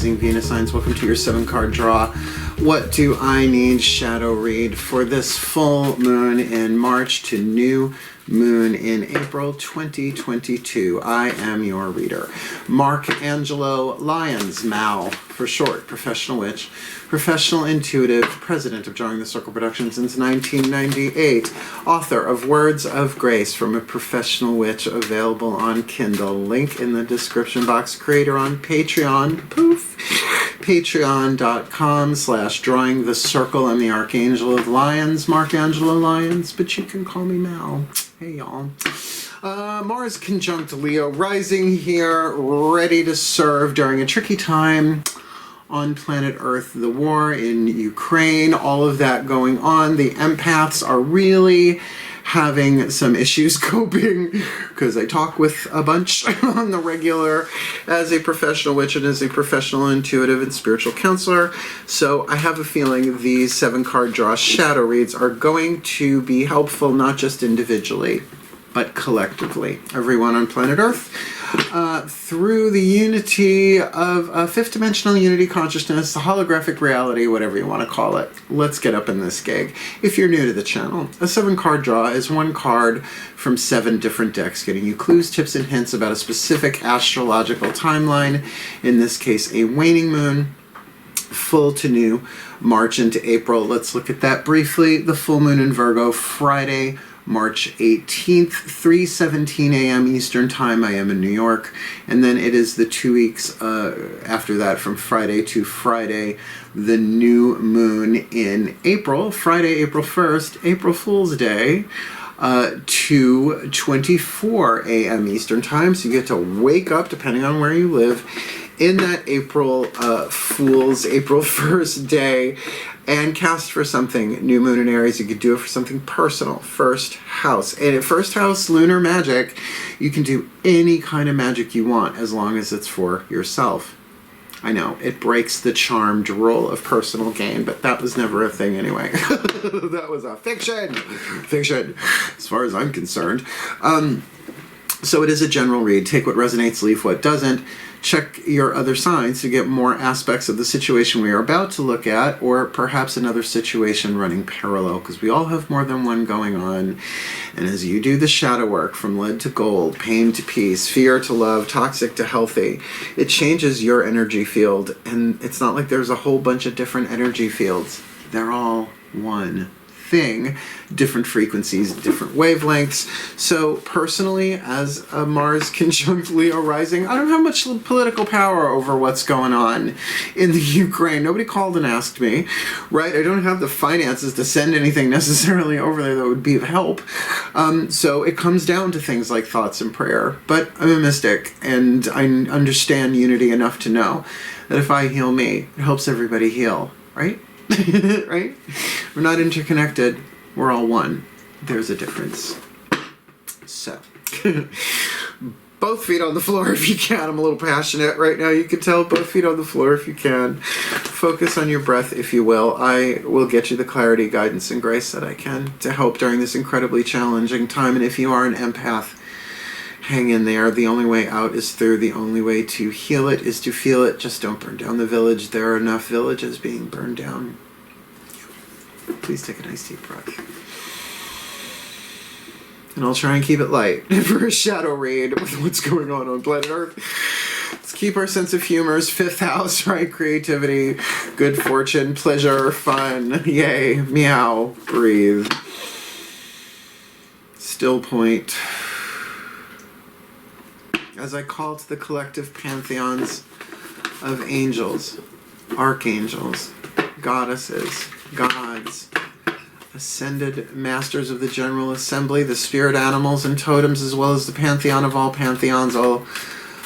rising, Venus signs. Welcome to your 7-card draw. What do I need shadow read for this full moon in March to new moon in April 2022? I am your reader. Mark Angelo Lyons, Mal for short, professional witch, professional intuitive, president of Drawing the Circle Productions since 1998, author of Words of Grace from a Professional Witch, available on Kindle, link in the description box, creator on Patreon, poof, patreon.com/drawing the circle. I'm the Archangel of Lyons, Mark Angelo Lyons, but you can call me Mal. Hey y'all. Mars conjunct Leo rising here, ready to serve during a tricky time on planet Earth, the war in Ukraine, all of that going on. The empaths are really having some issues coping, because I talk with a bunch on the regular as a professional witch and as a professional intuitive and spiritual counselor. So I have a feeling these 7-card draw shadow reads are going to be helpful, not just individually, but collectively. Everyone on planet Earth, through the unity of fifth dimensional unity consciousness, the holographic reality, whatever you want to call it. Let's get up in this gig. If you're new to the channel, a 7-card draw is 1 card from 7 different decks, getting you clues, tips, and hints about a specific astrological timeline. In this case, a waning moon, full to new, March into April. Let's look at that briefly. The full moon in Virgo, Friday, March 18th, 3:17 a.m. Eastern Time. I am in New York. And then it is the 2 weeks after that, from Friday to Friday, the new moon in April, Friday, April 1st, April Fool's Day, 2:24 a.m. Eastern Time. So you get to wake up, depending on where you live, in that April Fool's, April 1st day, and cast for something. New moon in Aries, you could do it for something personal. First house. And at first house lunar magic, you can do any kind of magic you want as long as it's for yourself. I know, it breaks the charmed rule of personal gain, but that was never a thing anyway. That was a fiction. Fiction, as far as I'm concerned. So it is a general read. Take what resonates, leave what doesn't. Check your other signs to get more aspects of the situation we are about to look at, or perhaps another situation running parallel, because we all have more than one going on. And as you do the shadow work, from lead to gold, pain to peace, fear to love, toxic to healthy, it changes your energy field. And it's not like there's a whole bunch of different energy fields. They're all one thing, different frequencies, different wavelengths. So personally, as a Mars conjunct Leo rising, I don't have much political power over what's going on in the Ukraine. Nobody called and asked me, right? I don't have the finances to send anything necessarily over there that would be of help. So it comes down to things like thoughts and prayer. But I'm a mystic, and I understand unity enough to know that if I heal me, it helps everybody heal, right? Right? We're not interconnected. We're all one. There's a difference. So, both feet on the floor if you can. I'm a little passionate right now. You can tell. Both feet on the floor if you can. Focus on your breath, if you will. I will get you the clarity, guidance, and grace that I can to help during this incredibly challenging time. And if you are an empath, hang in there. The only way out is through. The only way to heal it is to feel it. Just don't burn down the village. There are enough villages being burned down. Please take a nice deep breath. And I'll try and keep it light for a shadow read with what's going on planet Earth. Let's keep our sense of humor's 5th house, right? Creativity, good fortune, pleasure, fun. Yay. Meow. Breathe. Still point. As I call to the collective pantheons of angels, archangels, goddesses, gods, ascended masters of the General Assembly, the spirit animals and totems, as well as the pantheon of all pantheons, all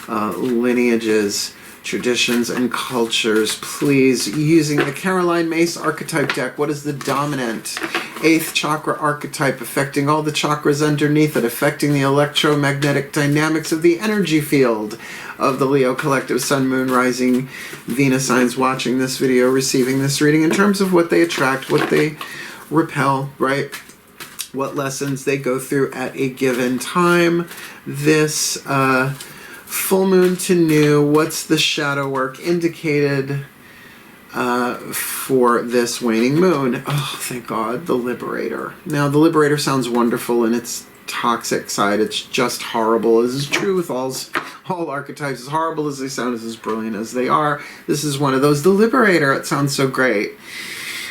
lineages, traditions, and cultures. Please, using the Caroline Mace archetype deck, what is the dominant 8th chakra archetype, affecting all the chakras underneath it, affecting the electromagnetic dynamics of the energy field of the Leo collective, Sun, Moon, Rising, Venus signs watching this video, receiving this reading, in terms of what they attract, what they repel, right? What lessons they go through at a given time. This full moon to new. What's the shadow work indicated for this waning moon? Oh, thank God, the Liberator. Now, the Liberator sounds wonderful in its toxic side. It's just horrible. This is true with all archetypes. As horrible as they sound, as brilliant as they are, this is one of those. The Liberator, it sounds so great.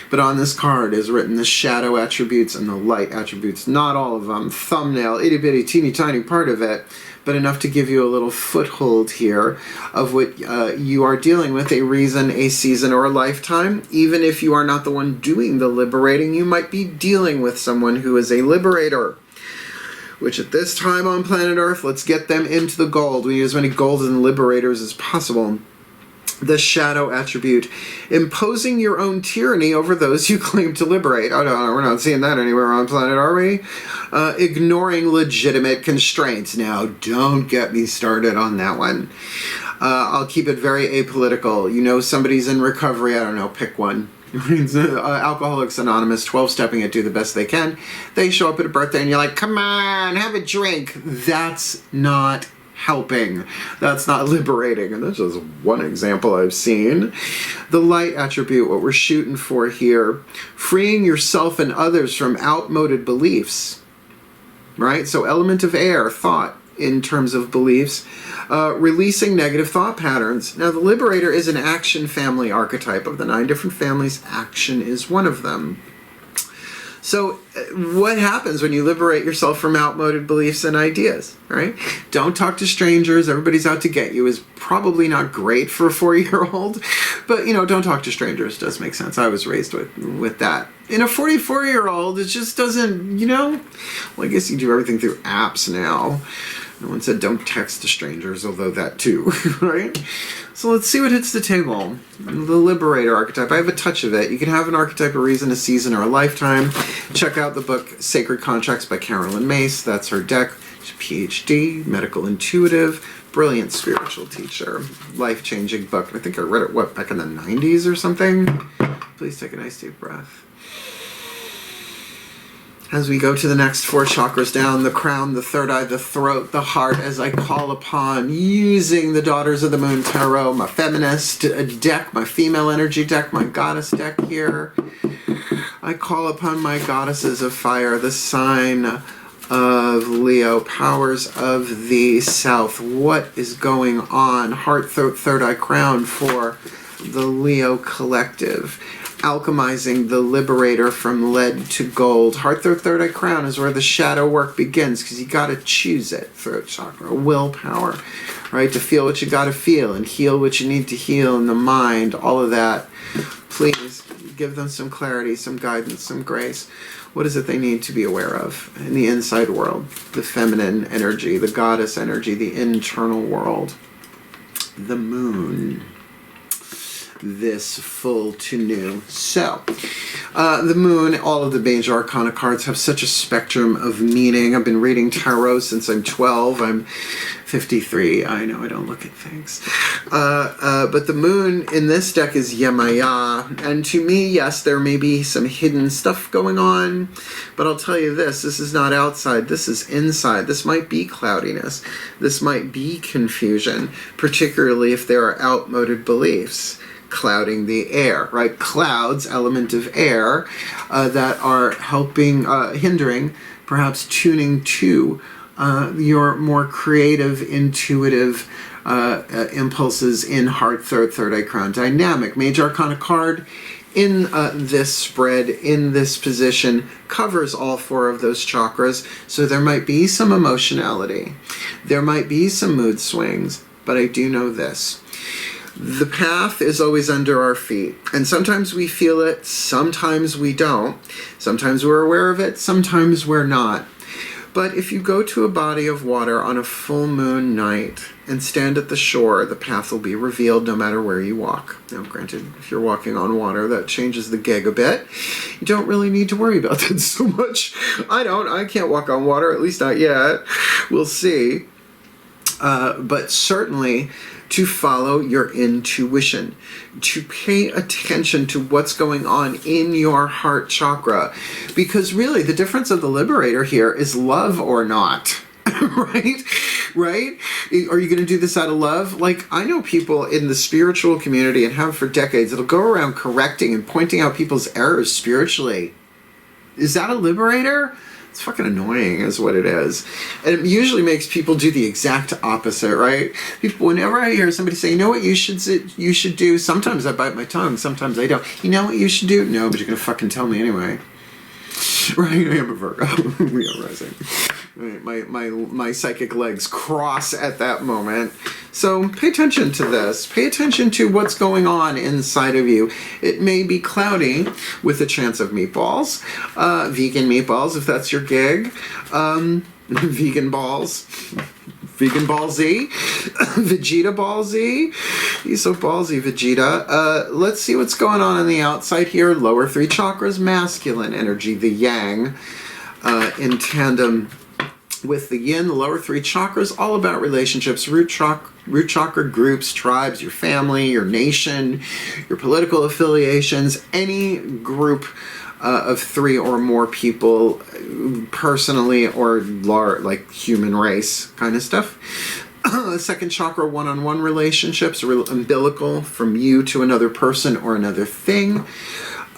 But on this card is written the shadow attributes and the light attributes. Not all of them. Thumbnail, itty bitty, teeny tiny part of it, but enough to give you a little foothold here of what you are dealing with, a reason, a season, or a lifetime. Even if you are not the one doing the liberating, you might be dealing with someone who is a liberator. Which at this time on planet Earth, let's get them into the gold. We need as many golden liberators as possible. The shadow attribute, imposing your own tyranny over those you claim to liberate. Oh, no, we're not seeing that anywhere on planet, are we? Ignoring legitimate constraints. Now, don't get me started on that one. I'll keep it very apolitical. You know somebody's in recovery, I don't know, pick one. Alcoholics Anonymous, 12-stepping it, do the best they can. They show up at a birthday and you're like, come on, have a drink. That's not helping. That's not liberating. And this is one example I've seen. The light attribute, what we're shooting for here, freeing yourself and others from outmoded beliefs. Right? So element of air, thought, in terms of beliefs, releasing negative thought patterns. Now, the Liberator is an action family archetype. Of the 9 different families, action is one of them. So what happens when you liberate yourself from outmoded beliefs and ideas, right? Don't talk to strangers. Everybody's out to get you is probably not great for a 4-year-old, but, you know, don't talk to strangers does make sense. I was raised with that. In a 44-year-old, it just doesn't, you know, well, I guess you do everything through apps now. No one said don't text to strangers, although that too, right? So let's see what hits the table. The Liberator archetype. I have a touch of it. You can have an archetype, a reason, a season, or a lifetime. Check out the book Sacred Contracts by Carolyn Mace. That's her deck. She's a PhD, medical intuitive, brilliant spiritual teacher. Life-changing book. I think I read it, back in the 90s or something? Please take a nice deep breath. As we go to the next 4 chakras down, the crown, the third eye, the throat, the heart, as I call upon, using the Daughters of the Moon Tarot, my feminist deck, my female energy deck, my goddess deck here. I call upon my goddesses of fire, the sign of Leo, powers of the south. What is going on? Heart, throat, third eye, crown for the Leo collective. Alchemizing the Liberator from lead to gold. Heart, throat, third eye, crown is where the shadow work begins, because you got to choose it. Throat chakra, willpower, right? To feel what you got to feel and heal what you need to heal in the mind, all of that. Please give them some clarity, some guidance, some grace. What is it they need to be aware of in the inside world? The feminine energy, the goddess energy, the internal world. The moon. This full to new. So, the moon, all of the major arcana cards have such a spectrum of meaning. I've been reading tarot since I'm 12. I'm 53. I know I don't look at things. But the moon in this deck is Yemaya. And to me, yes, there may be some hidden stuff going on. But I'll tell you this is not outside. This is inside. This might be cloudiness. This might be confusion, particularly if there are outmoded beliefs clouding the air, right? Clouds, element of air, that are helping, hindering, perhaps tuning to your more creative, intuitive impulses in heart, throat, third eye, crown dynamic. Major Arcana card in this spread, in this position, covers all 4 of those chakras, so there might be some emotionality. There might be some mood swings, but I do know this. The path is always under our feet, and sometimes we feel it, sometimes we don't. Sometimes we're aware of it, sometimes we're not. But if you go to a body of water on a full moon night and stand at the shore, the path will be revealed no matter where you walk. Now, granted, if you're walking on water, that changes the gig a bit. You don't really need to worry about that so much. I can't walk on water, at least not yet. We'll see. But certainly, to follow your intuition, to pay attention to what's going on in your heart chakra. Because really, the difference of the Liberator here is love or not, right? right? Are you going to do this out of love? Like, I know people in the spiritual community, and have for decades, that'll go around correcting and pointing out people's errors spiritually. Is that a liberator? It's fucking annoying is what it is. And it usually makes people do the exact opposite, right? People, whenever I hear somebody say, you know what you should do, sometimes I bite my tongue, sometimes I don't. You know what you should do? No, but you're going to fucking tell me anyway. Right? I am a Virgo. We are rising. Right. My psychic legs cross at that moment. So pay attention to this. Pay attention to what's going on inside of you. It may be cloudy with a chance of meatballs. Vegan meatballs, if that's your gig. Vegan balls. Vegan Ball Z. Vegeta Ball Z. He's so ballsy, Vegeta. Let's see what's going on the outside here. Lower 3 chakras, masculine energy, the yang, in tandem with the yin. The lower 3 chakras, all about relationships, root chakra groups, tribes, your family, your nation, your political affiliations, any group of 3 or more people, personally or like human race kind of stuff. Second chakra, one-on-one relationships, umbilical, from you to another person or another thing.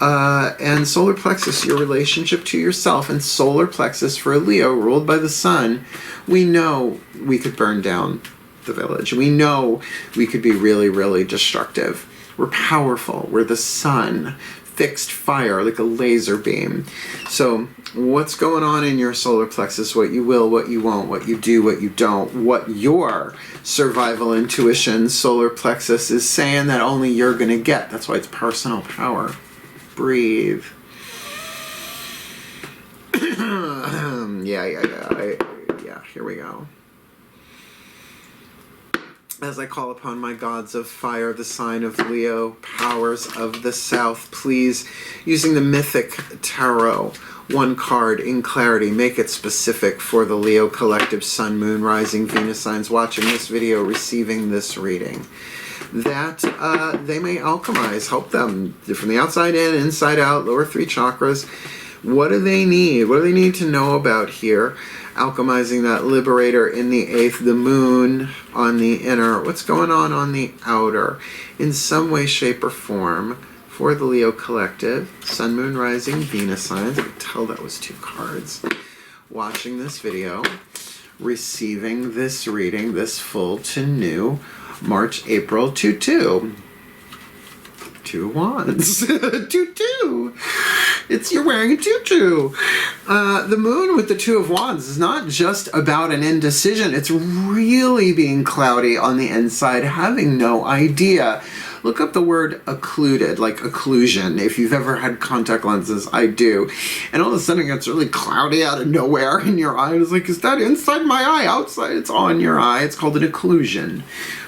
And solar plexus, your relationship to yourself. And solar plexus for a Leo, ruled by the sun. We know we could burn down the village. We know we could be really, really destructive. We're powerful. We're the sun. Fixed fire like a laser beam. So what's going on in your solar plexus? What you will, what you won't, what you do, what you don't, what your survival intuition solar plexus is saying that only you're going to get. That's why it's personal power. Breathe. Yeah, here we go. As I call upon my gods of fire, the sign of Leo, powers of the south, please, using the mythic tarot, one card in clarity, make it specific for the Leo collective, sun, moon, rising, Venus signs watching this video, receiving this reading, that they may alchemize, help them from the outside in, inside out, lower 3 chakras. What do they need? What do they need to know about here? Alchemizing that liberator in the 8th, the moon on the inner. What's going on the outer? In some way, shape, or form for the Leo collective. Sun, moon, rising, Venus signs. I could tell that was 2 cards. Watching this video, receiving this reading, this full to new, March, April 2-2. 2 wands. 2-2. You're wearing a tutu. The moon with the 2 of wands is not just about an indecision. It's really being cloudy on the inside, having no idea. Look up the word occluded, like occlusion. If you've ever had contact lenses, I do. And all of a sudden it gets really cloudy out of nowhere in your eye. It's like, is that inside my eye? Outside? It's on your eye. It's called an occlusion.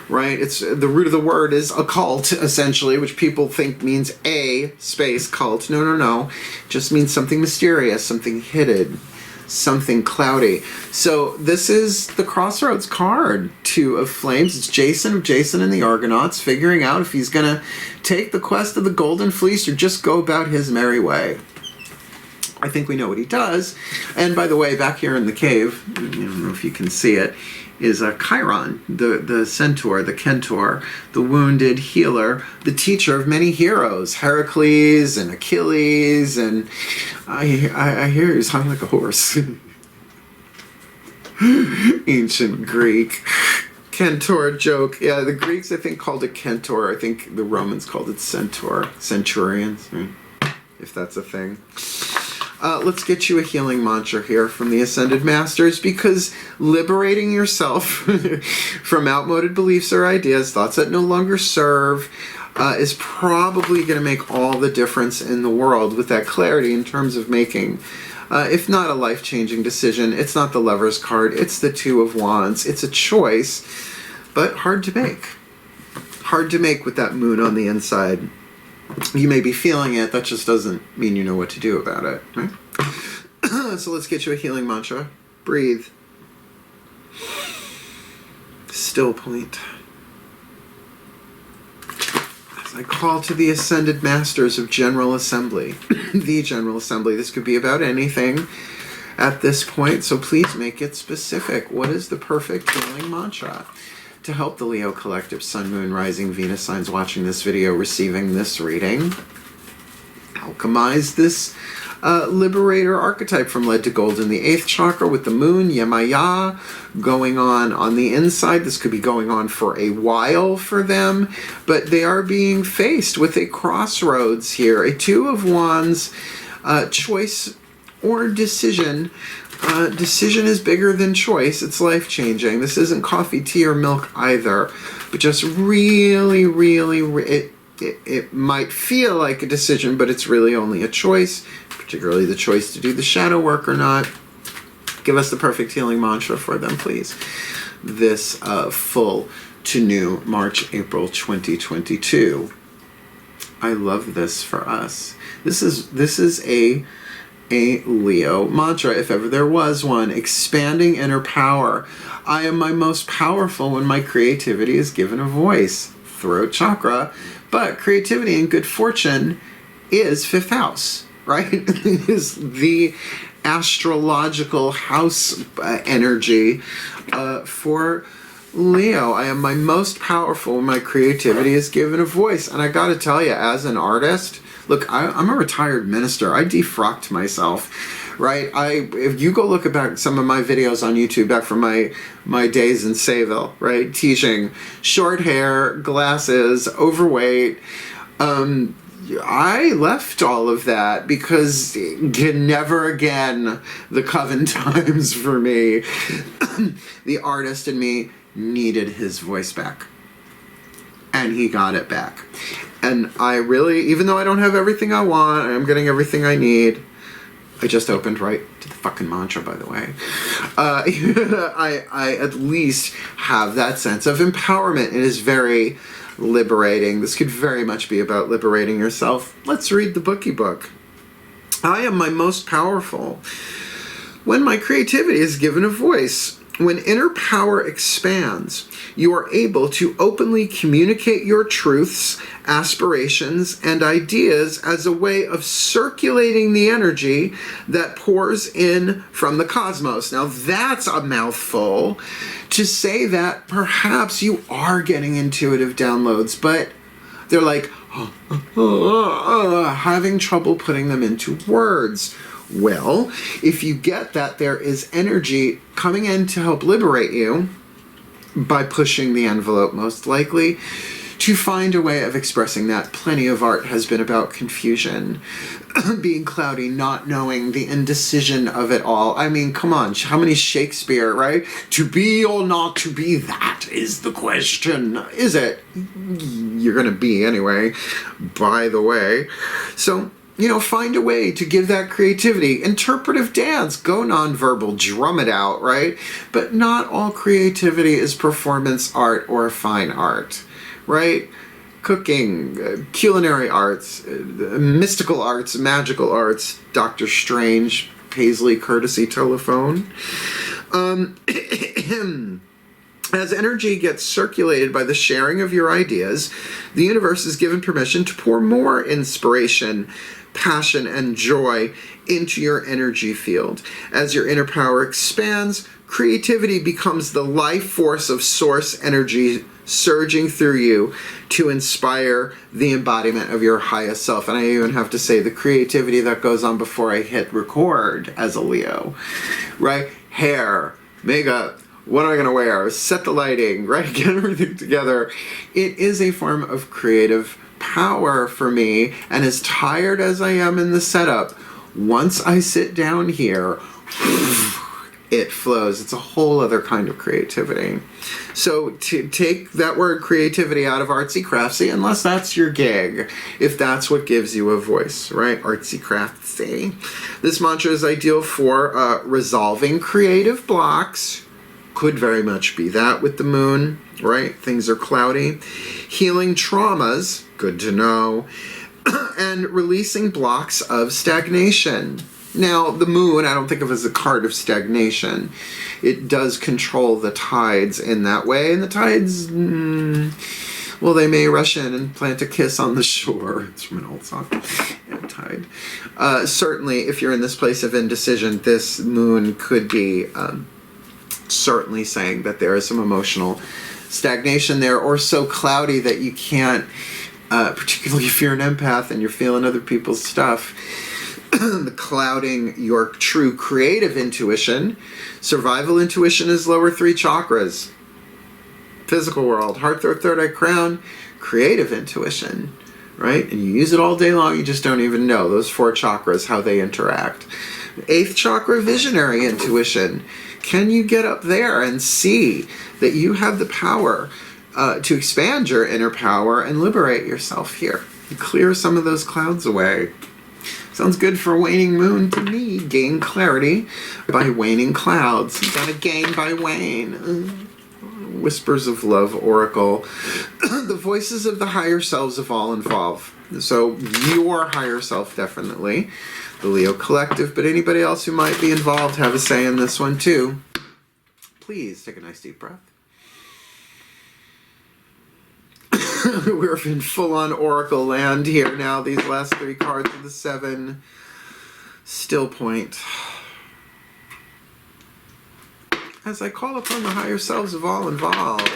Right? It's the root of the word is occult, essentially, which people think means a space cult. No. It just means something mysterious, something hidden, something cloudy. So this is the Crossroads card, 2 of Flames. It's Jason and the Argonauts, figuring out if he's going to take the quest of the Golden Fleece or just go about his merry way. I think we know what he does. And by the way, back here in the cave, I don't know if you can see it, is a Chiron, the centaur, the Kentor, the wounded healer, the teacher of many heroes, Heracles and Achilles, and I hear he's hung like a horse. Ancient Greek. Kentor joke. Yeah, the Greeks, I think, called it Kentor. I think the Romans called it centaur. Centurions, if that's a thing. Let's get you a healing mantra here from the Ascended Masters, because liberating yourself from outmoded beliefs or ideas, thoughts that no longer serve, is probably going to make all the difference in the world with that clarity in terms of making, if not a life-changing decision. It's not the Lover's card. It's the 2 of Wands. It's a choice, but hard to make. Hard to make with that moon on the inside. You may be feeling it, that just doesn't mean you know what to do about it, right? So let's get you a healing mantra. Breathe. Still point. As I call to the Ascended Masters of General Assembly, the General Assembly, this could be about anything. at this point, so please make it specific. What is the perfect healing mantra to help the Leo collective, Sun, Moon, Rising, Venus signs watching this video, receiving this reading? Alchemize this Liberator archetype from lead to gold in the 8th chakra with the moon, Yemaya, going on the inside. This could be going on for a while for them, but they are being faced with a crossroads here. A 2 of Wands, choice or decision. Decision is bigger than choice. It's life-changing. This isn't coffee, tea, or milk either, but just really, it might feel like a decision, but it's really only a choice, particularly the choice to do the shadow work or not. Give us the perfect healing mantra for them, please. This full to new March, April 2022. I love this for us. This is a Leo mantra, if ever there was one. Expanding inner power. I am my most powerful when my creativity is given a voice. Throat chakra. But creativity and good fortune is 5th house, right? Is the astrological house energy for Leo. I am my most powerful when my creativity is given a voice. And I got to tell you, as an artist, look, I'm a retired minister. I defrocked myself, right? If you go look back some of my videos on YouTube back from my days in Sayville, right? Teaching, short hair, glasses, overweight. I left all of that because never again the coven times for me. The artist in me needed his voice back. And he got it back. And I really, even though I don't have everything I want, I'm getting everything I need. I just opened right to the fucking mantra, by the way. I at least have that sense of empowerment. It is very liberating. This could very much be about liberating yourself. Let's read the bookie book. I am my most powerful when my creativity is given a voice. When inner power expands, you are able to openly communicate your truths, aspirations, and ideas as a way of circulating the energy that pours in from the cosmos. Now that's a mouthful to say that perhaps you are getting intuitive downloads, but they're like, having trouble putting them into words. Well, if you get that there is energy coming in to help liberate you by pushing the envelope, most likely, to find a way of expressing that. Plenty of art has been about confusion, being cloudy, not knowing, the indecision of it all. I mean, come on, how many Shakespeare, right? To be or not to be, that is the question. Is it? You're going to be anyway, by the way. So, find a way to give that creativity. Interpretive dance, go nonverbal, drum it out, right? But not all creativity is performance art or fine art, right? Cooking, culinary arts, mystical arts, magical arts, Doctor Strange, Paisley courtesy telephone. As energy gets circulated by the sharing of your ideas, the universe is given permission to pour more inspiration, passion, and joy into your energy field. As your inner power expands, creativity becomes the life force of source energy surging through you to inspire the embodiment of your highest self. And I even have to say the creativity that goes on before I hit record as a Leo, right? Hair, makeup, what am I going to wear? Set the lighting, right? Get everything together. It is a form of creative power for me, and as tired as I am in the setup, once I sit down here, it flows. It's a whole other kind of creativity. So to take that word creativity out of artsy craftsy, unless that's your gig, if that's what gives you a voice, right? Artsy craftsy. This mantra is ideal for resolving creative blocks. Could very much be that with the moon, right? Things are cloudy. Healing traumas, good to know. And releasing blocks of stagnation. Now, the moon, I don't think of as a card of stagnation. It does control the tides in that way. And the tides, Well, they may rush in and plant a kiss on the shore. It's from an old song. Yeah, Tide. Certainly, if you're in this place of indecision, this moon could be certainly saying that there is some emotional stagnation there, or so cloudy that you can't, particularly if you're an empath and you're feeling other people's stuff, the clouding your true creative intuition. Survival intuition is lower 3 chakras. Physical world, heart, throat, third eye, crown. Creative intuition, right? And you use it all day long, you just don't even know those 4 chakras, how they interact. 8th chakra, visionary intuition. Can you get up there and see that you have the power to expand your inner power and liberate yourself here? Clear some of those clouds away. Sounds good for waning moon to me. Gain clarity by waning clouds. Gotta gain by wane. Whispers of Love Oracle. The voices of the higher selves of all involved. So your higher self, definitely. The Leo Collective, but anybody else who might be involved have a say in this one too. Please take a nice deep breath. We're in full-on Oracle land here now. These last 3 cards of the 7. Still point. As I call upon the higher selves of all involved.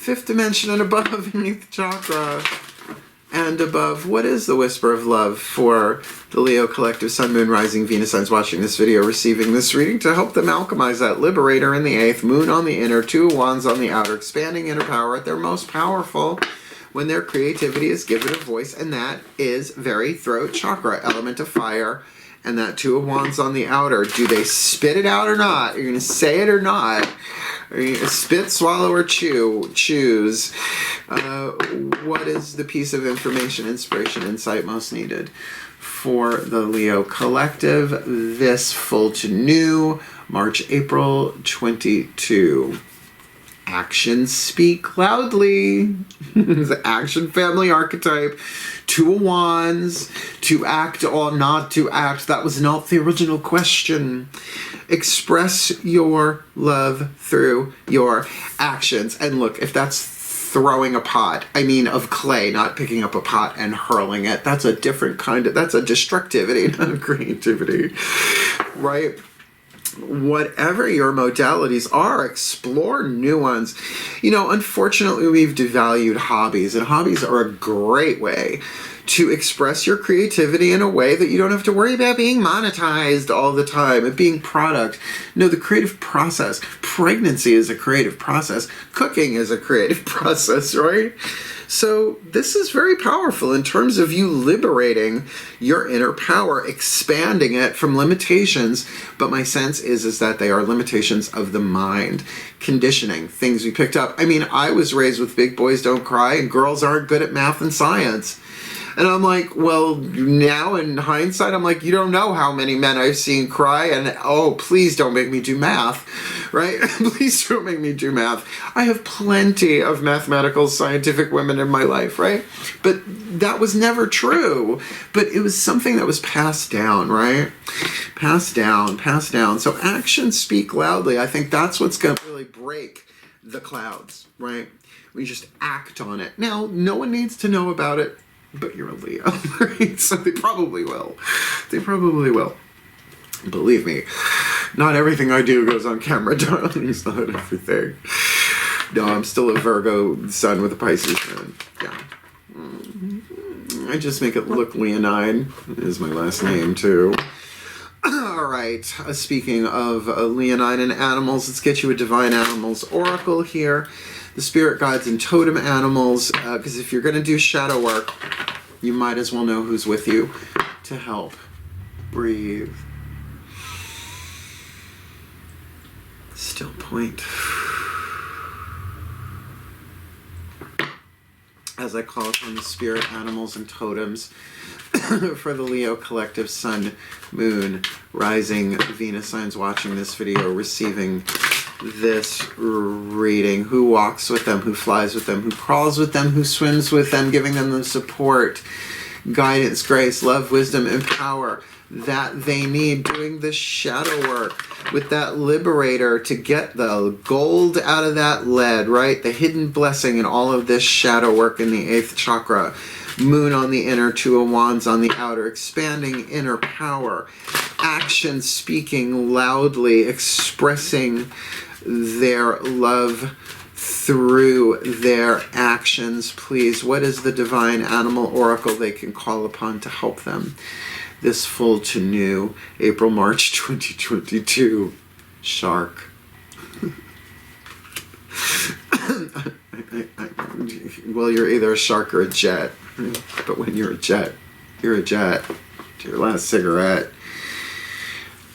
5th dimension and above, beneath chakra. And above, what is the whisper of love for the Leo Collective, Sun, Moon, Rising, Venus signs watching this video, receiving this reading to help them alchemize that Liberator in the 8th, Moon on the inner, 2 of Wands on the outer, expanding inner power at their most powerful when their creativity is given a voice, and that is very throat chakra, element of fire, and that 2 of Wands on the outer. Do they spit it out or not? Are you going to say it or not? Are you spit, swallow, or chew? Choose. What is the piece of information, inspiration, insight most needed for the Leo Collective this full to new March, April 22? Actions speak loudly. The action family archetype. 2 of Wands. To act or not to act. That was not the original question. Express your love through your actions. And look, if that's throwing a pot, I mean of clay, not picking up a pot and hurling it, that's a different kind of, that's a destructivity, not a creativity, right? Whatever your modalities are, explore new ones. You know, unfortunately, we've devalued hobbies, and hobbies are a great way to express your creativity in a way that you don't have to worry about being monetized all the time and being product. No, the creative process. Pregnancy is a creative process. Cooking is a creative process, right? So this is very powerful in terms of you liberating your inner power, expanding it from limitations. But my sense is that they are limitations of the mind, conditioning, things we picked up. I mean, I was raised with big boys don't cry and girls aren't good at math and science. And I'm like, well, now in hindsight, I'm like, you don't know how many men I've seen cry, and oh, please don't make me do math, right? Please don't make me do math. I have plenty of mathematical, scientific women in my life, right? But that was never true. But it was something that was passed down, right? Passed down, passed down. So actions speak loudly. I think that's what's going to really break the clouds, right? We just act on it. Now, no one needs to know about it. But you're a Leo, right? So they probably will. They probably will. Believe me, not everything I do goes on camera, darling. It's not everything. No, I'm still a Virgo sun with a Pisces moon. Yeah. I just make it look leonine. Is my last name, too. All right. Speaking of leonine and animals, let's get you a Divine Animals Oracle here. The spirit guides and totem animals, because if you're going to do shadow work, you might as well know who's with you to help. Breathe. Still point. As I call upon the spirit animals and totems for the Leo Collective, Sun, Moon, Rising, Venus signs watching this video, receiving this reading. Who walks with them, who flies with them, who crawls with them, who swims with them, giving them the support, guidance, grace, love, wisdom, and power that they need, doing the shadow work with that Liberator to get the gold out of that lead, right? The hidden blessing in all of this shadow work in the 8th chakra. Moon on the inner, 2 of Wands on the outer, expanding inner power. Action, speaking loudly, expressing their love through their actions. Please, what is the divine animal oracle they can call upon to help them this full to new April, March 2022? Shark. Well, you're either a shark or a jet. But when you're a jet, you're a jet. To your last cigarette.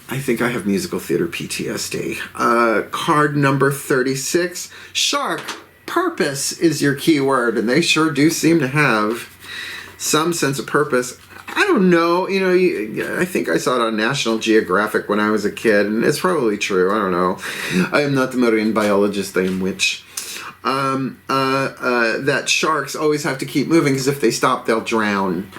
I think I have musical theater PTSD. Card number 36. Shark. Purpose is your key word, and they sure do seem to have some sense of purpose. I don't know, I think I saw it on National Geographic when I was a kid, and it's probably true. I don't know. I am not the marine biologist, I am witch. That sharks always have to keep moving because if they stop, they'll drown.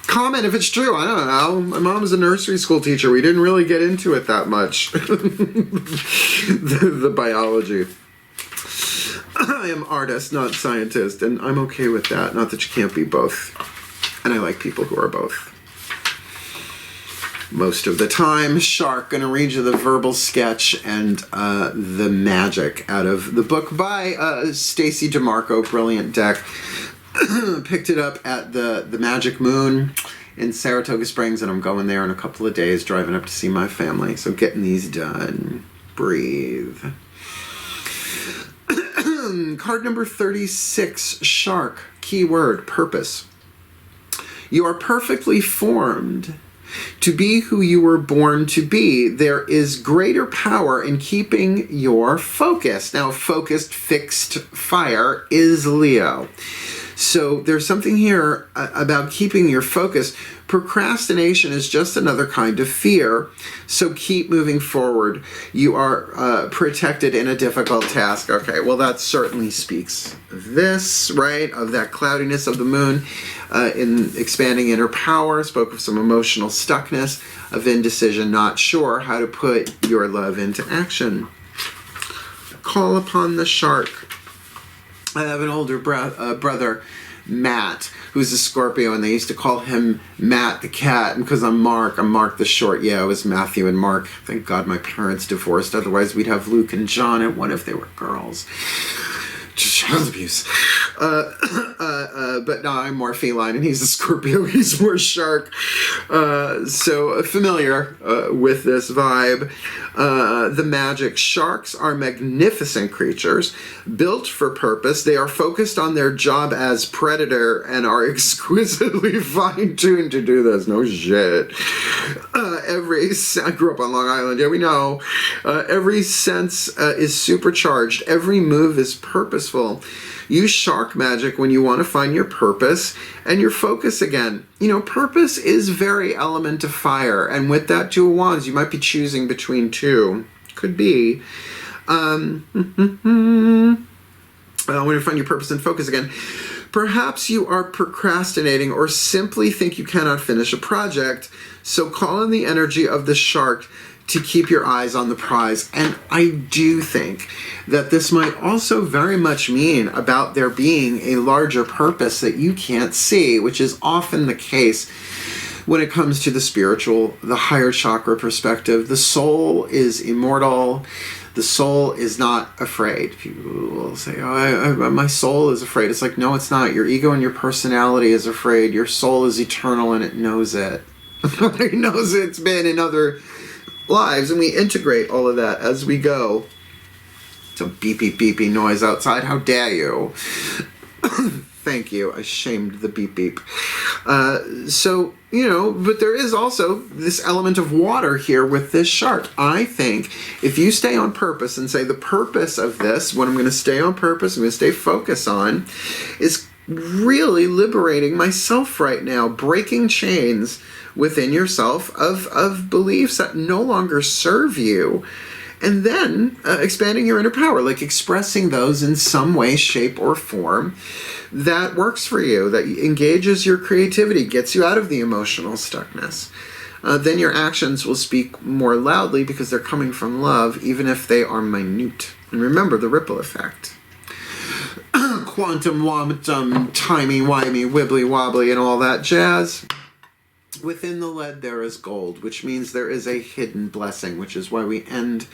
Comment if it's true. I don't know. My mom's a nursery school teacher. We didn't really get into it that much. the biology. I am artist, not scientist, and I'm okay with that. Not that you can't be both. And I like people who are both. Most of the time. Shark, gonna read you the verbal sketch and the magic out of the book by Stacy DeMarco. Brilliant deck. Picked it up at the Magic Moon in Saratoga Springs, and I'm going there in a couple of days, driving up to see my family. So getting these done. Breathe. Card number 36, Shark. Keyword, purpose. You are perfectly formed to be who you were born to be. There is greater power in keeping your focus. Now, focused, fixed fire is Leo. So there's something here about keeping your focus. Procrastination is just another kind of fear. So keep moving forward. You are protected in a difficult task. Okay, well, that certainly speaks of this, right? Of that cloudiness of the moon in expanding inner power. Spoke of some emotional stuckness, of indecision, not sure how to put your love into action. Call upon the shark. I have an older brother, Matt, who's a Scorpio, and they used to call him Matt the cat. And because I'm Mark the short. Yeah, it was Matthew and Mark. Thank God my parents divorced. Otherwise, we'd have Luke and John, and what if they were girls? Just child abuse. But no, I'm more feline, and he's a Scorpio. He's more shark. So familiar with this vibe. The magic. Sharks are magnificent creatures, built for purpose. They are focused on their job as predator and are exquisitely fine-tuned to do this. No shit. I grew up on Long Island. Yeah, we know. Every sense is supercharged. Every move is purposeful. Use shark magic when you want to find your purpose and your focus again. Purpose is very element of fire. And with that 2 of Wands, you might be choosing between two. Could be. When you find your purpose and focus again. Perhaps you are procrastinating or simply think you cannot finish a project. So call in the energy of the shark to keep your eyes on the prize. And I do think that this might also very much mean about there being a larger purpose that you can't see, which is often the case when it comes to the spiritual, the higher chakra perspective. The soul is immortal. The soul is not afraid. People will say, my soul is afraid. It's like, no, it's not. Your ego and your personality is afraid. Your soul is eternal and it knows it. It knows it's been in other lives, and we integrate all of that as we go. Some beepy noise outside. How dare you? Thank you. I shamed the beep. But there is also this element of water here with this shark. I think if you stay on purpose and say the purpose of this, what I'm going to stay on purpose, I'm going to stay focused on, is really liberating myself right now, breaking chains within yourself of beliefs that no longer serve you, and then expanding your inner power, like expressing those in some way, shape, or form that works for you, that engages your creativity, gets you out of the emotional stuckness. then your actions will speak more loudly because they're coming from love, even if they are minute. And remember the ripple effect. Quantum, womatum, timey-wimey, wibbly-wobbly, and all that jazz. Within the lead there is gold, which means there is a hidden blessing, which is why we end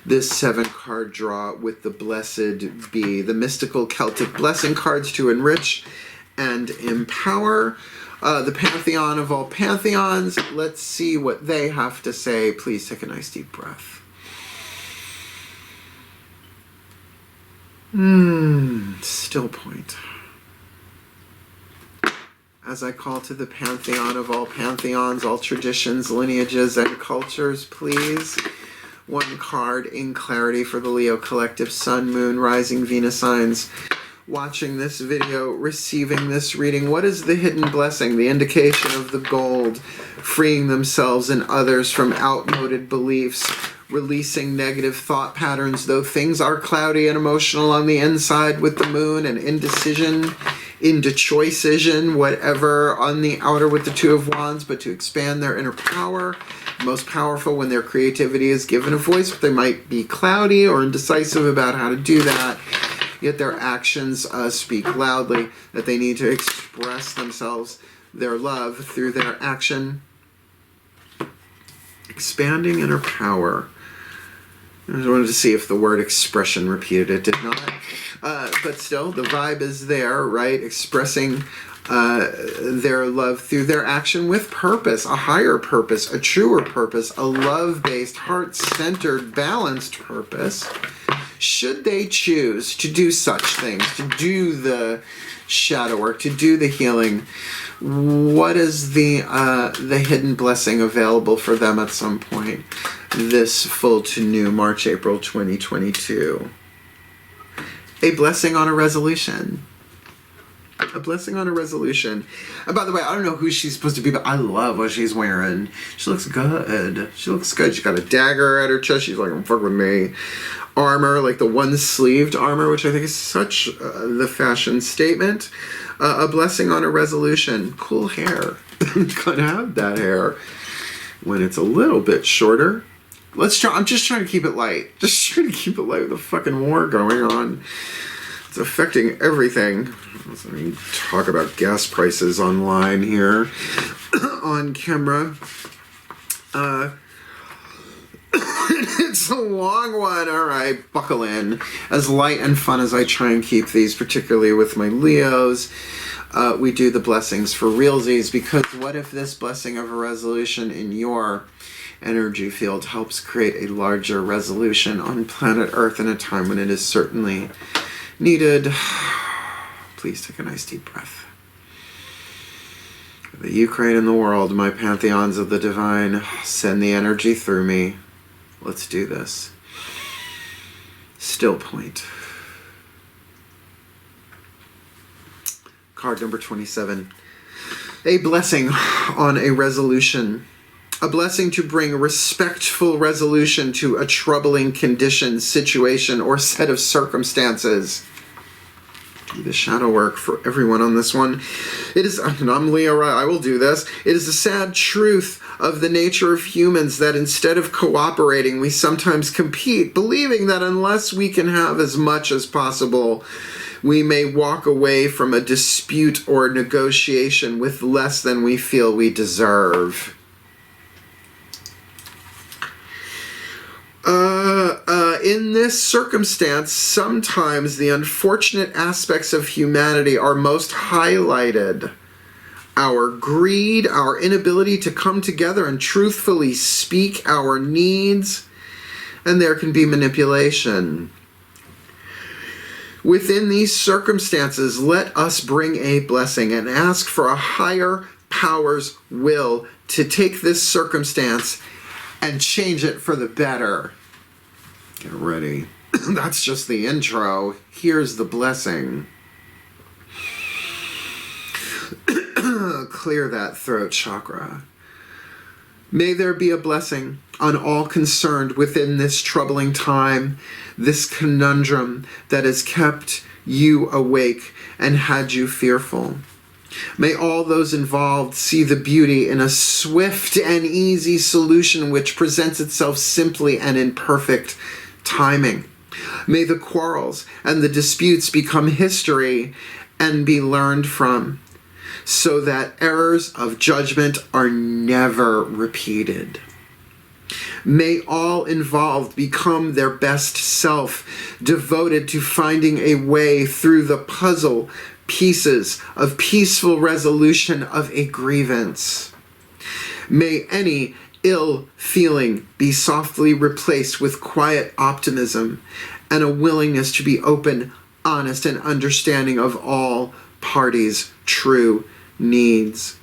this 7-card draw with the Blessed Be, the mystical Celtic blessing cards to enrich and empower. The pantheon of all pantheons. Let's see what they have to say. Please take a nice deep breath. Still point. As I call to the pantheon of all pantheons, all traditions, lineages, and cultures, please. 1 card in clarity for the Leo collective, Sun, Moon, Rising, Venus signs. Watching this video, receiving this reading. What is the hidden blessing? The indication of the gold, freeing themselves and others from outmoded beliefs, releasing negative thought patterns, though things are cloudy and emotional on the inside with the moon and indecision, indechoicision, whatever on the outer with the 2 of Wands, but to expand their inner power. Most powerful when their creativity is given a voice, but they might be cloudy or indecisive about how to do that. Yet their actions speak loudly that they need to express themselves, their love, through their action. Expanding inner power. I just wanted to see if the word expression repeated. It did not. But still, the vibe is there, right? Expressing their love through their action with purpose, a higher purpose, a truer purpose, a love-based, heart-centered, balanced purpose. Should they choose to do such things, to do the shadow work, to do the healing, what is the hidden blessing available for them at some point this full to new March, April 2022? A blessing on a resolution. A blessing on a resolution. And by the way, I don't know who she's supposed to be, but I love what she's wearing. She looks good. She looks good. She's got a dagger at her chest. She's like, don't fuck with me. Armor, like the one-sleeved armor, which I think is such the fashion statement. A blessing on a resolution. Cool hair. Gotta have that hair. When it's a little bit shorter. Let's try. I'm just trying to keep it light. Just trying to keep it light with the fucking war going on. It's affecting everything. Let me talk about gas prices online here on camera. It's a long one. All right, buckle in. As light and fun as I try and keep these, particularly with my Leos, we do the blessings for realsies, because what if this blessing of a resolution in your energy field helps create a larger resolution on planet Earth in a time when it is certainly needed? Please take a nice deep breath. The Ukraine and the world, my pantheons of the divine, send the energy through me. Let's do this. Still point. Card number 27. A blessing on a resolution. A blessing to bring respectful resolution to a troubling condition, situation, or set of circumstances. The shadow work for everyone on this one. It is, and I'm Leo, I will do this. It is the sad truth of the nature of humans that instead of cooperating, we sometimes compete, believing that unless we can have as much as possible, we may walk away from a dispute or negotiation with less than we feel we deserve. In this circumstance, sometimes the unfortunate aspects of humanity are most highlighted. Our greed, our inability to come together and truthfully speak our needs, and there can be manipulation. Within these circumstances, let us bring a blessing and ask for a higher power's will to take this circumstance and change it for the better. Get ready. That's just the intro. Here's the blessing. Clear that throat chakra. May there be a blessing on all concerned within this troubling time, this conundrum that has kept you awake and had you fearful. May all those involved see the beauty in a swift and easy solution which presents itself simply and in perfect timing. May the quarrels and the disputes become history and be learned from, so that errors of judgment are never repeated. May all involved become their best self, devoted to finding a way through the puzzle pieces of peaceful resolution of a grievance. May any ill feeling be softly replaced with quiet optimism and a willingness to be open, honest, and understanding of all parties' true needs.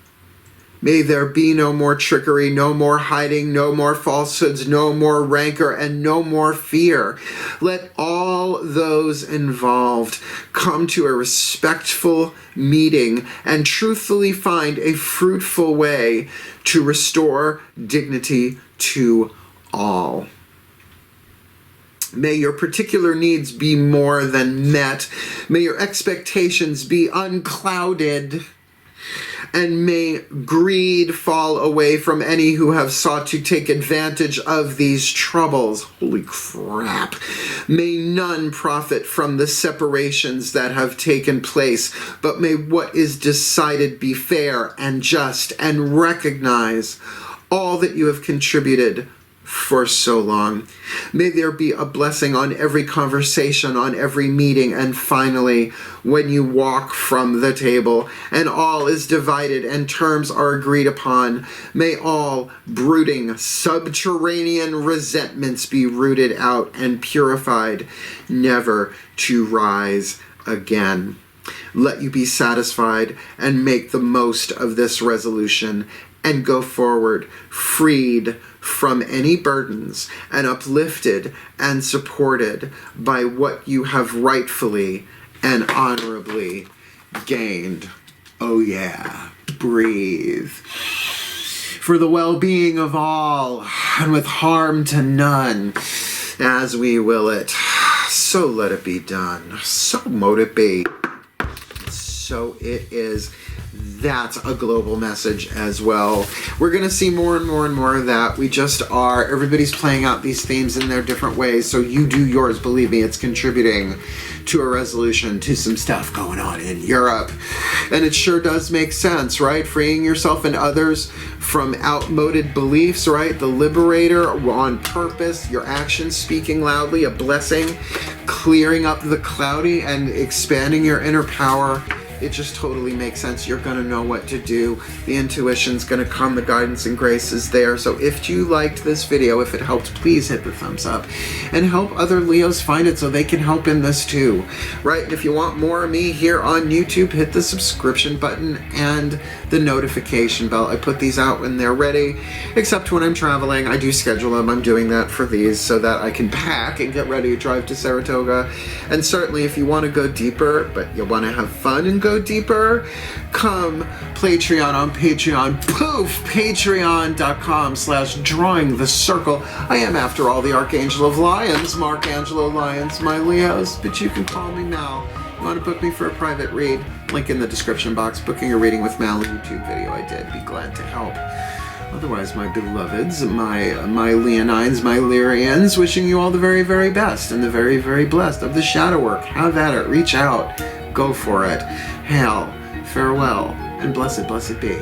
May there be no more trickery, no more hiding, no more falsehoods, no more rancor, and no more fear. Let all those involved come to a respectful meeting and truthfully find a fruitful way to restore dignity to all. May your particular needs be more than met. May your expectations be unclouded. And may greed fall away from any who have sought to take advantage of these troubles. Holy crap. May none profit from the separations that have taken place, but may what is decided be fair and just, and recognize all that you have contributed for so long. May there be a blessing on every conversation, on every meeting, and finally, when you walk from the table and all is divided and terms are agreed upon, may all brooding subterranean resentments be rooted out and purified, never to rise again. Let you be satisfied and make the most of this resolution and go forward, freed from any burdens and uplifted and supported by what you have rightfully and honorably gained. Oh yeah, breathe. For the well-being of all and with harm to none, as we will it, so let it be done. So mote it be. So it is. That's a global message as well. We're going to see more and more and more of that. We just are. Everybody's playing out these themes in their different ways, so you do yours. Believe me, it's contributing to a resolution to some stuff going on in Europe. And it sure does make sense, right? Freeing yourself and others from outmoded beliefs, right? The Liberator on purpose, your actions speaking loudly, a blessing, clearing up the cloudy and expanding your inner power. It just totally makes sense. You're going to know what to do. The intuition's going to come. The guidance and grace is there. So if you liked this video, if it helped, please hit the thumbs up and help other Leos find it so they can help in this too, right? And if you want more of me here on YouTube, hit the subscription button and the notification bell. I put these out when they're ready, except when I'm traveling. I do schedule them. I'm doing that for these so that I can pack and get ready to drive to Saratoga. And certainly if you want to go deeper, but you want to have fun and go deeper, come Patreon on Patreon. Poof! Patreon.com/drawing the circle. I am, after all, the Archangel of Lyons, Mark Angelo Lyons, my Leos, but you can call me Mal. You want to book me for a private read? Link in the description box. Booking a reading with Mal, YouTube video I did. Be glad to help. Otherwise, my beloveds, my Leonines, my Lyrians, wishing you all the very, very best and the very, very blessed of the shadow work. Have at it. Reach out. Go for it. Hail, farewell, and blessed, blessed be.